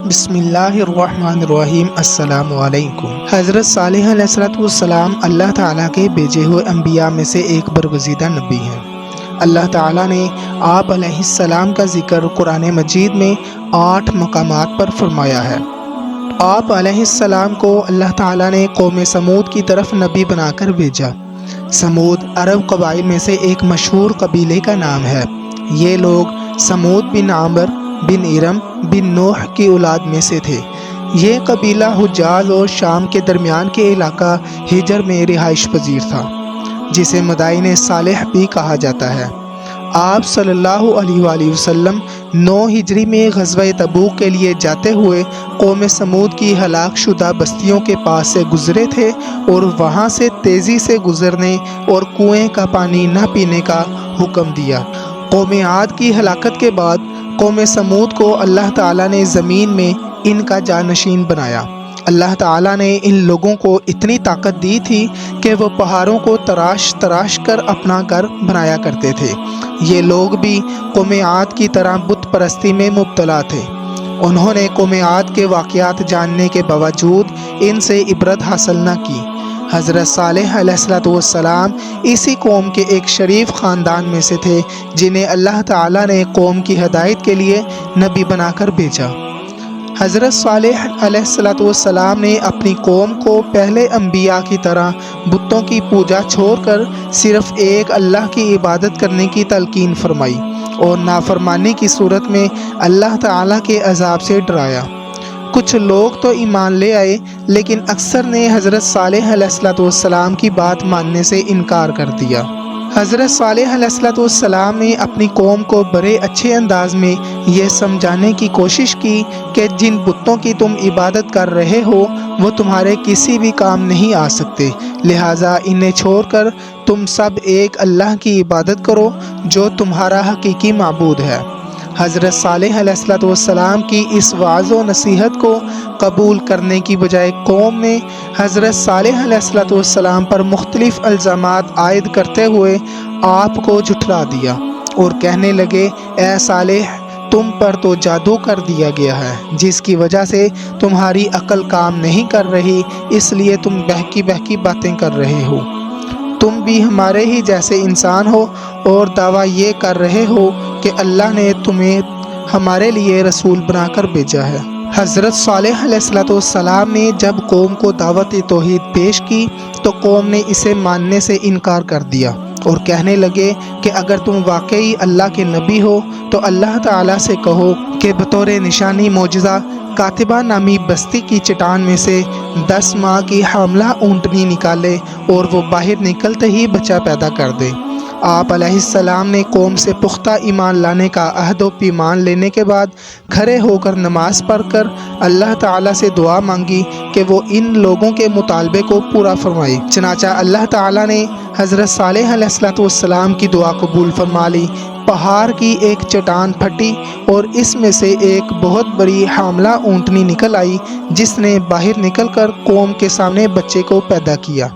بسم اللہ الرحمن الرحیم۔ السلام علیکم۔ حضرت صالح علیہ السلام اللہ تعالیٰ کے بھیجے ہوئے انبیاء میں سے ایک برگزیدہ نبی ہیں۔ اللہ تعالیٰ نے آپ علیہ السلام کا ذکر قرآن مجید میں 8 مقامات پر فرمایا ہے۔ آپ علیہ السلام کو اللہ تعالیٰ نے قوم سمود کی طرف نبی بنا کر بھیجا۔ سمود عرب قبائل میں سے ایک مشہور قبیلے کا نام ہے۔ یہ لوگ سمود بن عامر بن ارم بن نوح کی اولاد میں سے تھے۔ یہ قبیلہ حجاز اور شام کے درمیان کے علاقہ ہجر میں رہائش پذیر تھا، جسے مدائن صالح بھی کہا جاتا ہے۔ آپ صلی اللہ علیہ وآلہ وسلم 9 ہجری میں غزوہ تبوک کے لیے جاتے ہوئے قوم سمود کی ہلاک شدہ بستیوں کے پاس سے گزرے تھے اور وہاں سے تیزی سے گزرنے اور کنویں کا پانی نہ پینے کا حکم دیا۔ قوم عاد کی ہلاکت کے بعد قوم سمود کو اللہ تعالیٰ نے زمین میں ان کا جانشین بنایا۔ اللہ تعالیٰ نے ان لوگوں کو اتنی طاقت دی تھی کہ وہ پہاڑوں کو تراش تراش کر اپنا گھر بنایا کرتے تھے۔ یہ لوگ بھی قوم عاد کی طرح بت پرستی میں مبتلا تھے۔ انہوں نے قوم عاد کے واقعات جاننے کے باوجود ان سے عبرت حاصل نہ کی۔ حضرت صالح علیہ السلام اسی قوم کے ایک شریف خاندان میں سے تھے، جنہیں اللہ تعالیٰ نے قوم کی ہدایت کے لیے نبی بنا کر بھیجا۔ حضرت صالح علیہ السلام نے اپنی قوم کو پہلے انبیاء کی طرح بتوں کی پوجا چھوڑ کر صرف ایک اللہ کی عبادت کرنے کی تلقین فرمائی اور نافرمانی کی صورت میں اللہ تعالیٰ کے عذاب سے ڈرایا۔ کچھ لوگ تو ایمان لے آئے، لیکن اکثر نے حضرت صالح علیہ السلام کی بات ماننے سے انکار کر دیا۔ حضرت صالح علیہ السلام نے اپنی قوم کو بڑے اچھے انداز میں یہ سمجھانے کی کوشش کی کہ جن بتوں کی تم عبادت کر رہے ہو وہ تمہارے کسی بھی کام نہیں آ سکتے، لہٰذا انہیں چھوڑ کر تم سب ایک اللہ کی عبادت کرو جو تمہارا حقیقی معبود ہے۔ حضرت صالح علیہ السلام کی اس وعظ و نصیحت کو قبول کرنے کی بجائے قوم نے حضرت صالح علیہ السلام پر مختلف الزامات عائد کرتے ہوئے آپ کو جھٹلا دیا اور کہنے لگے، اے صالح، تم پر تو جادو کر دیا گیا ہے، جس کی وجہ سے تمہاری عقل کام نہیں کر رہی، اس لیے تم بہکی بہکی باتیں کر رہے ہو۔ تم بھی ہمارے ہی جیسے انسان ہو اور دعویٰ یہ کر رہے ہو کہ اللہ نے تمہیں ہمارے لیے رسول بنا کر بھیجا ہے۔ حضرت صالح علیہ السلام نے جب قوم کو دعوت توحید پیش کی تو قوم نے اسے ماننے سے انکار کر دیا اور کہنے لگے کہ اگر تم واقعی اللہ کے نبی ہو تو اللہ تعالیٰ سے کہو کہ بطور نشانی معجزہ کاتبہ نامی بستی کی چٹان میں سے 10 ماہ کی حاملہ اونٹنی نکالے اور وہ باہر نکلتے ہی بچہ پیدا کر دے۔ آپ علیہ السلام نے قوم سے پختہ ایمان لانے کا عہد و پیمان لینے کے بعد کھڑے ہو کر نماز پڑھ کر اللہ تعالیٰ سے دعا مانگی کہ وہ ان لوگوں کے مطالبے کو پورا فرمائے۔ چنانچہ اللہ تعالیٰ نے حضرت صالح علیہ السلام کی دعا قبول فرما لی۔ پہاڑ کی ایک چٹان پھٹی اور اس میں سے ایک بہت بڑی حاملہ اونٹنی نکل آئی، جس نے باہر نکل کر قوم کے سامنے بچے کو پیدا کیا۔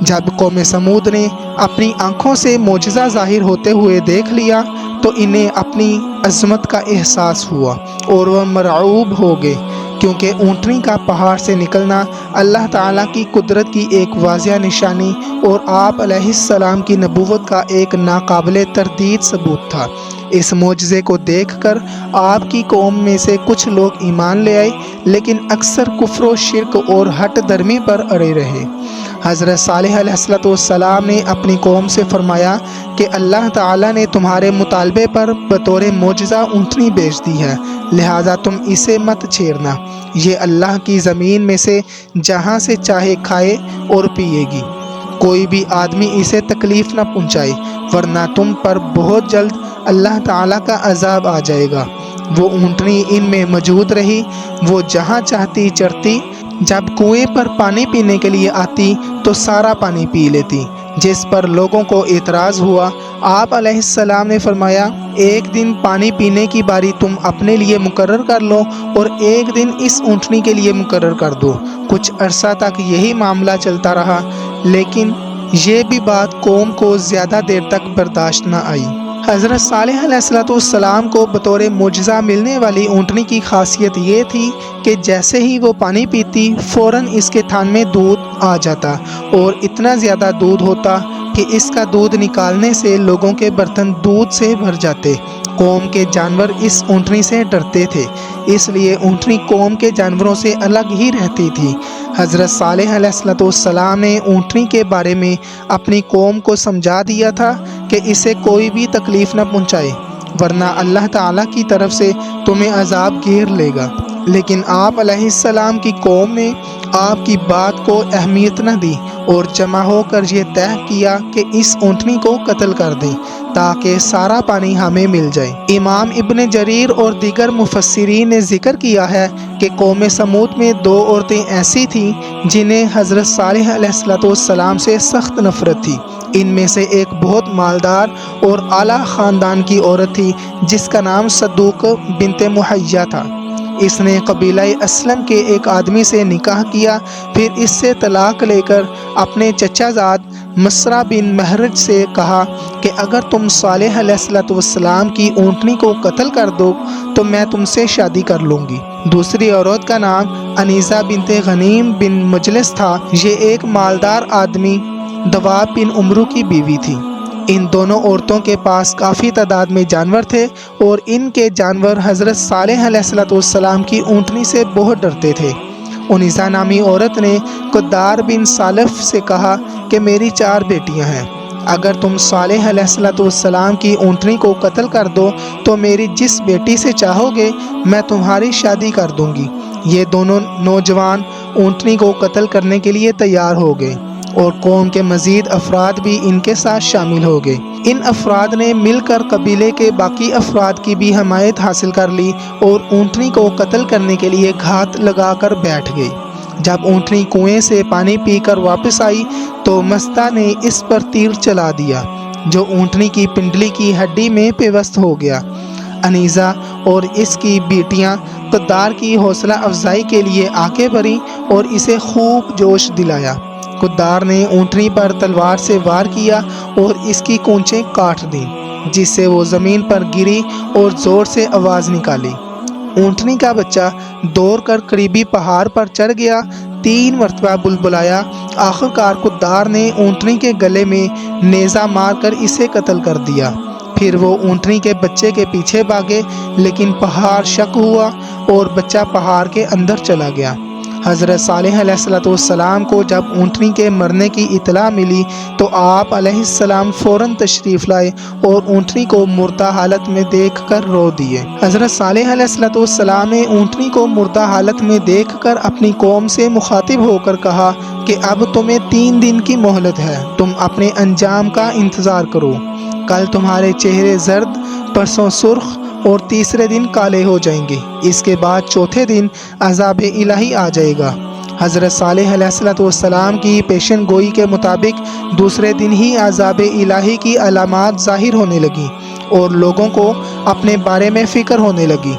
جب قوم سمود نے اپنی آنکھوں سے معجزہ ظاہر ہوتے ہوئے دیکھ لیا تو انہیں اپنی عظمت کا احساس ہوا اور وہ مرعوب ہو گئے، کیونکہ اونٹنی کا پہاڑ سے نکلنا اللہ تعالیٰ کی قدرت کی ایک واضح نشانی اور آپ علیہ السلام کی نبوت کا ایک ناقابل تردید ثبوت تھا۔ اس معجزے کو دیکھ کر آپ کی قوم میں سے کچھ لوگ ایمان لے آئے، لیکن اکثر کفر و شرک اور ہٹ درمی پر اڑے رہے۔ حضرت صالح علیہ السلام نے اپنی قوم سے فرمایا کہ اللہ تعالیٰ نے تمہارے مطالبے پر بطور معجزہ اونٹنی بھیج دی ہے، لہٰذا تم اسے مت چھیڑنا، یہ اللہ کی زمین میں سے جہاں سے چاہے کھائے اور پیے گی، کوئی بھی آدمی اسے تکلیف نہ پہنچائے، ورنہ تم پر بہت جلد اللہ تعالیٰ کا عذاب آ جائے گا۔ وہ اونٹنی ان میں موجود رہی، وہ جہاں چاہتی چرتی، جب کنویں پر پانی پینے کے لیے آتی تو سارا پانی پی لیتی، جس پر لوگوں کو اعتراض ہوا۔ آپ علیہ السلام نے فرمایا، ایک دن پانی پینے کی باری تم اپنے لیے مقرر کر لو اور ایک دن اس اونٹنی کے لیے مقرر کر دو۔ کچھ عرصہ تک یہی معاملہ چلتا رہا، لیکن یہ بھی بات قوم کو زیادہ دیر تک برداشت نہ آئی۔ حضرت صالح علیہ السلام کو بطور معجزہ ملنے والی اونٹنی کی خاصیت یہ تھی کہ جیسے ہی وہ پانی پیتی فوراً اس کے تھان میں دودھ آ جاتا اور اتنا زیادہ دودھ ہوتا کہ اس کا دودھ نکالنے سے لوگوں کے برتن دودھ سے بھر جاتے۔ قوم کے جانور اس اونٹنی سے ڈرتے تھے، اس لیے اونٹنی قوم کے جانوروں سے الگ ہی رہتی تھی۔ حضرت صالح علیہ السلام نے اونٹنی کے بارے میں اپنی قوم کو سمجھا دیا تھا کہ اسے کوئی بھی تکلیف نہ پہنچائے، ورنہ اللہ تعالیٰ کی طرف سے تمہیں عذاب گھیر لے گا۔ لیکن آپ علیہ السلام کی قوم نے آپ کی بات کو اہمیت نہ دی اور جمع ہو کر یہ طے کیا کہ اس اونٹنی کو قتل کر دیں تاکہ سارا پانی ہمیں مل جائے۔ امام ابن جریر اور دیگر مفسرین نے ذکر کیا ہے کہ قوم سمود میں 2 عورتیں ایسی تھیں جنہیں حضرت صالح علیہ السلام سے سخت نفرت تھی۔ ان میں سے ایک بہت مالدار اور اعلیٰ خاندان کی عورت تھی جس کا نام صدوق بنت محیہ تھا۔ اس نے قبیلہ اسلم کے ایک آدمی سے نکاح کیا، پھر اس سے طلاق لے کر اپنے چچا زاد مسرہ بن مہرج سے کہا کہ اگر تم صالح علیہ السلام کی اونٹنی کو قتل کر دو تو میں تم سے شادی کر لوں گی۔ دوسری عورت کا نام انیسہ بنت غنیم بن مجلس تھا۔ یہ ایک مالدار آدمی دواب بن عمرو کی بیوی تھی۔ ان دونوں عورتوں کے پاس کافی تعداد میں جانور تھے اور ان کے جانور حضرت صالح علیہ السلام کی اونٹنی سے بہت ڈرتے تھے۔ انیسہ نامی عورت نے قدار بن سالف سے کہا کہ میری 4 بیٹیاں ہیں، اگر تم صالح علیہ السلام کی اونٹنی کو قتل کر دو تو میری جس بیٹی سے چاہو گے میں تمہاری شادی کر دوں گی۔ یہ دونوں نوجوان اونٹنی کو قتل کرنے کے لیے تیار ہو گئے اور قوم کے مزید افراد بھی ان کے ساتھ شامل ہو گئے۔ ان افراد نے مل کر قبیلے کے باقی افراد کی بھی حمایت حاصل کر لی اور اونٹنی کو قتل کرنے کے لیے گھات لگا کر بیٹھ گئی۔ جب اونٹنی کنویں سے پانی پی کر واپس آئی تو مستہ نے اس پر تیر چلا دیا جو اونٹنی کی پنڈلی کی ہڈی میں پیوست ہو گیا۔ انیسہ اور اس کی بیٹیاں قدار کی حوصلہ افزائی کے لیے آگے بڑھیں اور اسے خوب جوش دلایا۔ قدار نے اونٹنی پر تلوار سے وار کیا اور اس کی کونچیں کاٹ دیں جس سے وہ زمین پر گری اور زور سے آواز نکالی۔ اونٹنی کا بچہ دوڑ کر قریبی پہاڑ پر چڑھ گیا، 3 مرتبہ بلبلایا۔ آخرکار قدار نے اونٹنی کے گلے میں نیزہ مار کر اسے قتل کر دیا۔ پھر وہ اونٹنی کے بچے کے پیچھے بھاگے لیکن پہاڑ شک ہوا اور بچہ پہاڑ کے اندر چلا گیا۔ حضرت صالح علیہ السلام کو جب اونٹنی کے مرنے کی اطلاع ملی تو آپ علیہ السلام فوراً تشریف لائے اور اونٹنی کو مردہ حالت میں دیکھ کر رو دیے۔ حضرت صالح علیہ السلام نے اونٹنی کو مردہ حالت میں دیکھ کر اپنی قوم سے مخاطب ہو کر کہا کہ اب تمہیں 3 دن کی مہلت ہے، تم اپنے انجام کا انتظار کرو۔ کل تمہارے چہرے زرد، پرسوں سرخ اور تیسرے دن کالے ہو جائیں گے، اس کے بعد چوتھے دن عذاب الہی آ جائے گا۔ حضرت صالح علیہ السلام کی پیشن گوئی کے مطابق دوسرے دن ہی عذاب الہی کی علامات ظاہر ہونے لگیں اور لوگوں کو اپنے بارے میں فکر ہونے لگی۔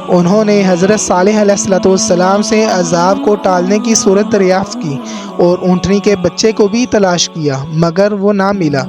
انہوں نے حضرت صالح علیہ السلام سے عذاب کو ٹالنے کی صورت دریافت کی اور اونٹنی کے بچے کو بھی تلاش کیا مگر وہ نہ ملا۔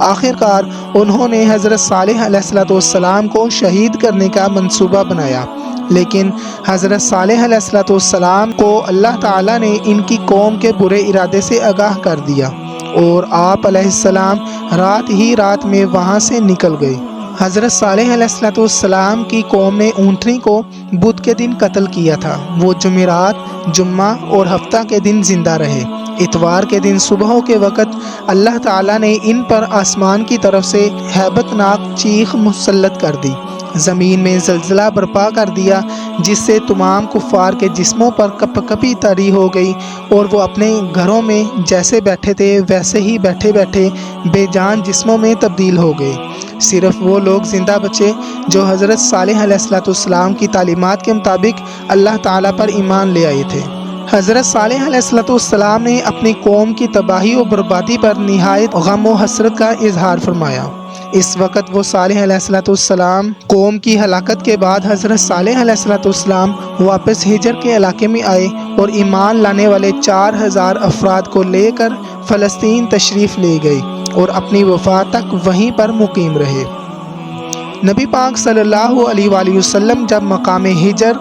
آخرکار انہوں نے حضرت صالح علیہ السلام کو شہید کرنے کا منصوبہ بنایا، لیکن حضرت صالح علیہ السلام کو اللہ تعالیٰ نے ان کی قوم کے برے ارادے سے آگاہ کر دیا اور آپ علیہ السلام رات ہی رات میں وہاں سے نکل گئے۔ حضرت صالح علیہ السلام کی قوم نے اونٹنی کو بدھ کے دن قتل کیا تھا۔ وہ جمعرات، جمعہ اور ہفتہ کے دن زندہ رہے۔ اتوار کے دن صبح کے وقت اللہ تعالیٰ نے ان پر آسمان کی طرف سے ہیبت ناک چیخ مسلط کر دی، زمین میں زلزلہ برپا کر دیا جس سے تمام کفار کے جسموں پر کپ کپی طاری ہو گئی اور وہ اپنے گھروں میں جیسے بیٹھے تھے ویسے ہی بیٹھے بیٹھے بے جان جسموں میں تبدیل ہو گئے۔ صرف وہ لوگ زندہ بچے جو حضرت صالح علیہ السلام کی تعلیمات کے مطابق اللہ تعالیٰ پر ایمان لے آئے تھے۔ حضرت صالح علیہ السلام نے اپنی قوم کی تباہی و بربادی پر نہایت غم و حسرت کا اظہار فرمایا۔ اس وقت وہ صالح علیہ السلام قوم کی ہلاکت کے بعد حضرت صالح علیہ السلام واپس ہجر کے علاقے میں آئے اور ایمان لانے والے 4000 افراد کو لے کر فلسطین تشریف لے گئے اور اپنی وفات تک وہیں پر مقیم رہے۔ نبی پاک صلی اللہ علیہ وآلہ وسلم جب مقام ہجر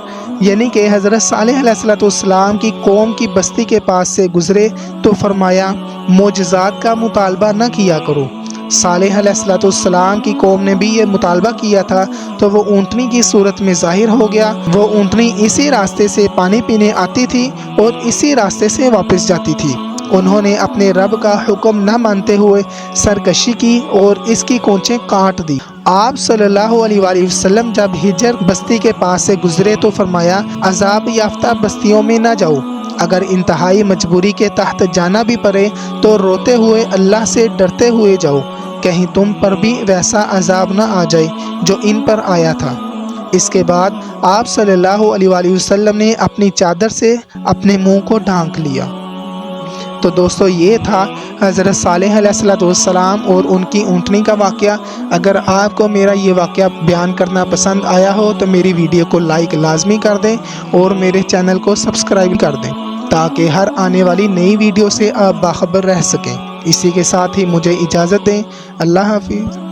یعنی کہ حضرت صالح علیہ السلام کی قوم کی بستی کے پاس سے گزرے تو فرمایا معجزات کا مطالبہ نہ کیا کرو۔ صالح علیہ السلام کی قوم نے بھی یہ مطالبہ کیا تھا تو وہ اونٹنی کی صورت میں ظاہر ہو گیا۔ وہ اونٹنی اسی راستے سے پانی پینے آتی تھی اور اسی راستے سے واپس جاتی تھی۔ انہوں نے اپنے رب کا حکم نہ مانتے ہوئے سرکشی کی اور اس کی کونچیں کاٹ دی۔ آپ صلی اللہ علیہ وآلہ وسلم جب ہجر بستی کے پاس سے گزرے تو فرمایا عذاب یافتہ بستیوں میں نہ جاؤ، اگر انتہائی مجبوری کے تحت جانا بھی پڑے تو روتے ہوئے اللہ سے ڈرتے ہوئے جاؤ، کہیں تم پر بھی ویسا عذاب نہ آ جائے جو ان پر آیا تھا۔ اس کے بعد آپ صلی اللہ علیہ وآلہ وسلم نے اپنی چادر سے اپنے منہ کو ڈھانک لیا۔ تو دوستو یہ تھا حضرت صالح علیہ السلام اور ان کی اونٹنی کا واقعہ۔ اگر آپ کو میرا یہ واقعہ بیان کرنا پسند آیا ہو تو میری ویڈیو کو لائک لازمی کر دیں اور میرے چینل کو سبسکرائب کر دیں تاکہ ہر آنے والی نئی ویڈیو سے آپ باخبر رہ سکیں۔ اسی کے ساتھ ہی مجھے اجازت دیں۔ اللہ حافظ۔